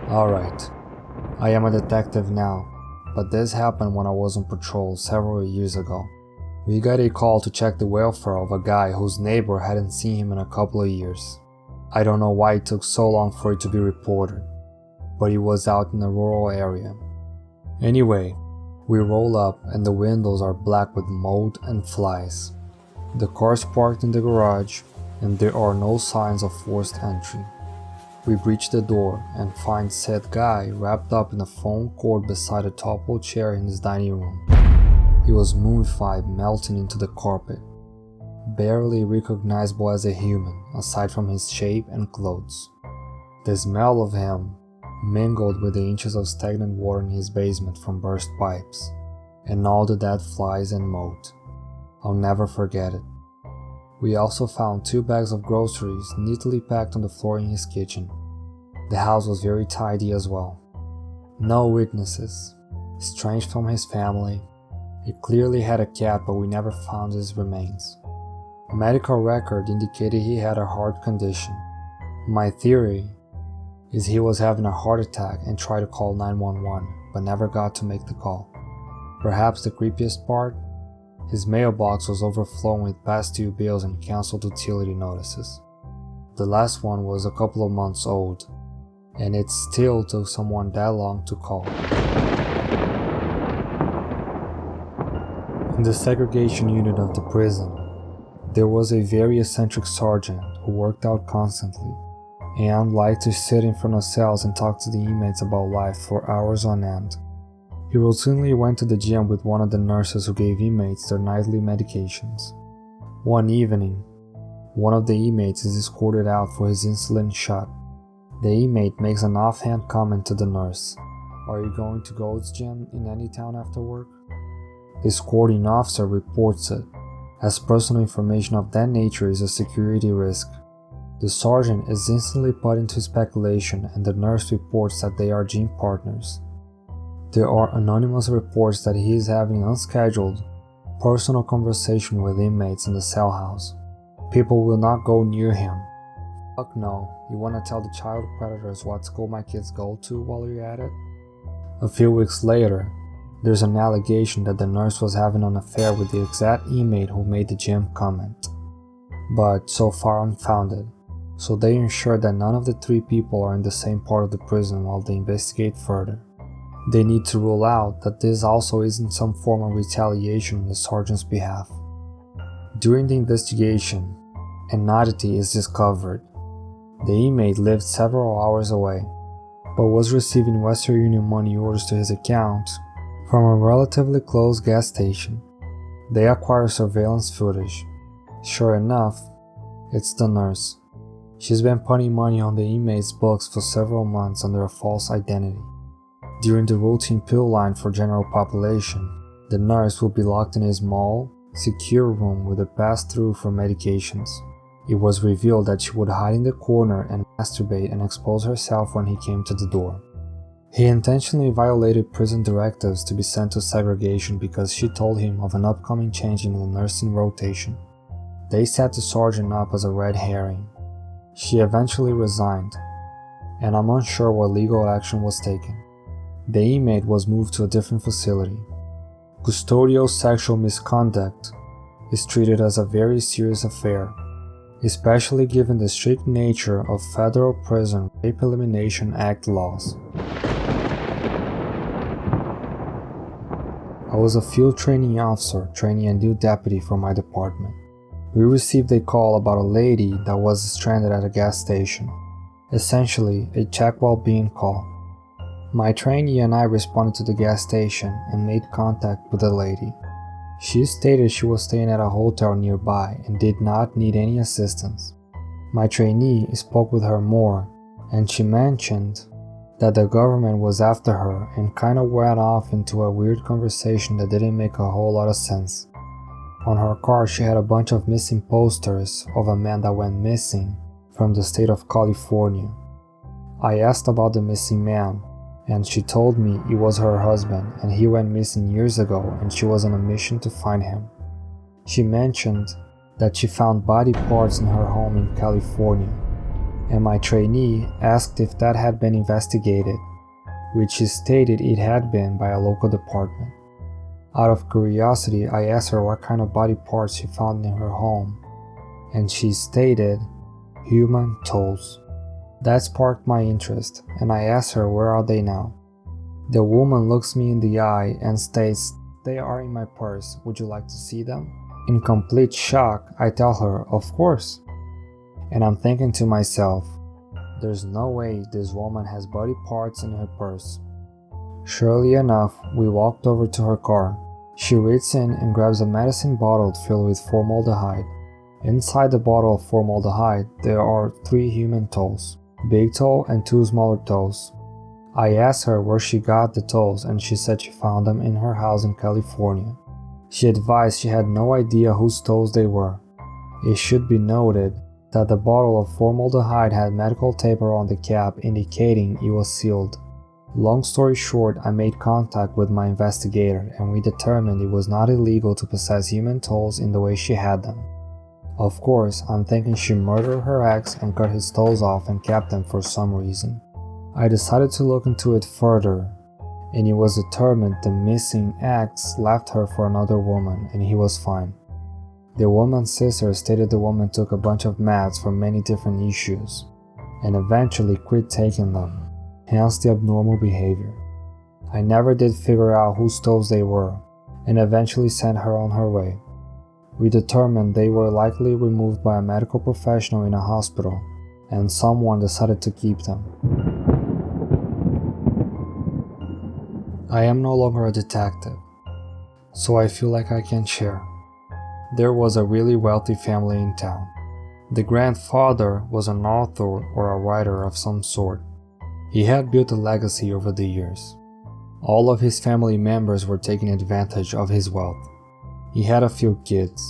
Alright, I am a detective now, but this happened when I was on patrol several years ago. We got a call to check the welfare of a guy whose neighbor hadn't seen him in a couple of years. I don't know why it took so long for it to be reported, but he was out in a rural area. Anyway, we roll up and the windows are black with mold and flies. The car's parked in the garage and there are no signs of forced entry. We breach the door and find said guy wrapped up in a foam cord beside a toppled chair in his dining room. He was mummified, melting into the carpet, barely recognizable as a human aside from his shape and clothes. The smell of him mingled with the inches of stagnant water in his basement from burst pipes, and all the dead flies and mold. I'll never forget it. We also found 2 bags of groceries neatly packed on the floor in his kitchen. The house was very tidy as well. No witnesses, estranged from his family. He clearly had a cat, but we never found his remains. A medical record indicated he had a heart condition. My theory is he was having a heart attack and tried to call 911, but never got to make the call. Perhaps the creepiest part? His mailbox was overflowing with past due bills and canceled utility notices. The last one was a couple of months old, and it still took someone that long to call. In the segregation unit of the prison, there was a very eccentric sergeant who worked out constantly and liked to sit in front of cells and talk to the inmates about life for hours on end. He routinely went to the gym with one of the nurses who gave inmates their nightly medications. One evening, one of the inmates is escorted out for his insulin shot. The inmate makes an offhand comment to the nurse. "Are you going to Gold's Gym in any town after work?" The escorting officer reports it, as personal information of that nature is a security risk. The sergeant is instantly put into speculation and the nurse reports that they are gym partners. There are anonymous reports that he is having unscheduled, personal conversation with inmates in the cell house. People will not go near him. Fuck no, you wanna tell the child predators what school my kids go to while you're at it? A few weeks later, there's an allegation that the nurse was having an affair with the exact inmate who made the gym comment, but so far unfounded, so they ensure that none of the 3 people are in the same part of the prison while they investigate further. They need to rule out that this also isn't some form of retaliation on the sergeant's behalf. During the investigation, an oddity is discovered. The inmate lived several hours away, but was receiving Western Union money orders to his account from a relatively close gas station. They acquire surveillance footage. Sure enough, it's the nurse. She's been putting money on the inmate's books for several months under a false identity. During the routine pill line for general population, the nurse will be locked in a small, secure room with a pass-through for medications. It was revealed that she would hide in the corner and masturbate and expose herself when he came to the door. He intentionally violated prison directives to be sent to segregation because she told him of an upcoming change in the nursing rotation. They set the sergeant up as a red herring. She eventually resigned, and I'm unsure what legal action was taken. The inmate was moved to a different facility. Custodial sexual misconduct is treated as a very serious affair, especially given the strict nature of Federal Prison Rape Elimination Act laws. I was a field training officer training a new deputy for my department. We received a call about a lady that was stranded at a gas station, essentially a check well-being call. My trainee and I responded to the gas station and made contact with the lady. She stated she was staying at a hotel nearby and did not need any assistance. My trainee spoke with her more, and she mentioned that the government was after her and kinda went off into a weird conversation that didn't make a whole lot of sense. On her car she had a bunch of missing posters of a man that went missing from the state of California. I asked about the missing man, and she told me it was her husband and he went missing years ago and she was on a mission to find him. She mentioned that she found body parts in her home in California. and my trainee asked if that had been investigated, which she stated it had been by a local department. Out of curiosity, I asked her what kind of body parts she found in her home, and she stated, human toes. That sparked my interest, and I asked her where are they now. The woman looks me in the eye and states, they are in my purse, would you like to see them? In complete shock, I tell her, of course. And I'm thinking to myself, there's no way this woman has body parts in her purse. Surely enough, we walked over to her car. She reaches in and grabs a medicine bottle filled with formaldehyde. Inside the bottle of formaldehyde, there are 3 human toes, big toe and 2 smaller toes. I asked her where she got the toes and she said she found them in her house in California. She advised she had no idea whose toes they were. It should be noted that the bottle of formaldehyde had medical tape around the cap indicating it was sealed. Long story short, I made contact with my investigator and we determined it was not illegal to possess human toes in the way she had them. Of course, I'm thinking she murdered her ex and cut his toes off and kept them for some reason. I decided to look into it further, and it was determined the missing ex left her for another woman and he was fine. The woman's sister stated the woman took a bunch of meds for many different issues and eventually quit taking them, hence the abnormal behavior. I never did figure out whose toes they were and eventually sent her on her way. We determined they were likely removed by a medical professional in a hospital and someone decided to keep them. I am no longer a detective, so I feel like I can share. There was a really wealthy family in town. The grandfather was an author or a writer of some sort. He had built a legacy over the years. All of his family members were taking advantage of his wealth. He had a few kids.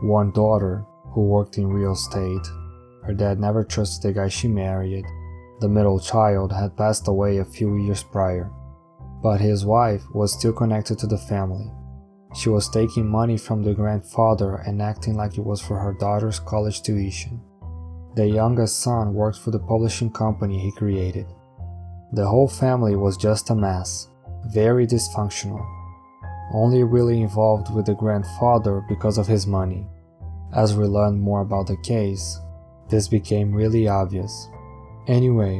One daughter, who worked in real estate. Her dad never trusted the guy she married. The middle child had passed away a few years prior, but his wife was still connected to the family. She was taking money from the grandfather and acting like it was for her daughter's college tuition. The youngest son worked for the publishing company he created. The whole family was just a mess, very dysfunctional. Only really involved with the grandfather because of his money. As we learned more about the case, this became really obvious. Anyway,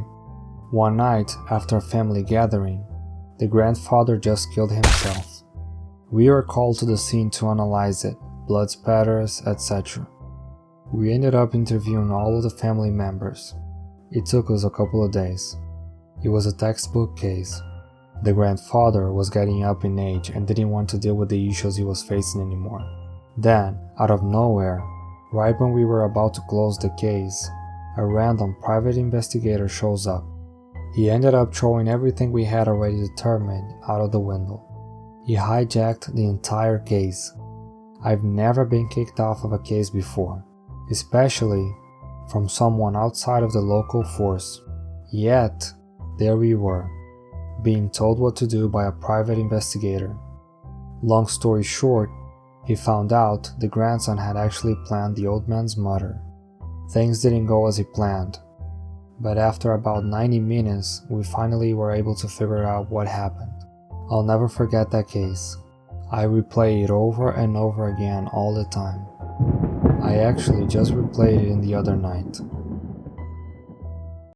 one night after a family gathering, the grandfather just killed himself. We were called to the scene to analyze it, blood spatters, etc. We ended up interviewing all of the family members. It took us a couple of days. It was a textbook case. The grandfather was getting up in age and didn't want to deal with the issues he was facing anymore. Then, out of nowhere, right when we were about to close the case, a random private investigator shows up. He ended up throwing everything we had already determined out of the window. He hijacked the entire case. I've never been kicked off of a case before, especially from someone outside of the local force. Yet, there we were, being told what to do by a private investigator. Long story short, he found out the grandson had actually planned the old man's murder. Things didn't go as he planned, but after about 90 minutes, we finally were able to figure out what happened. I'll never forget that case. I replay it over and over again all the time. I actually just replayed it the other night.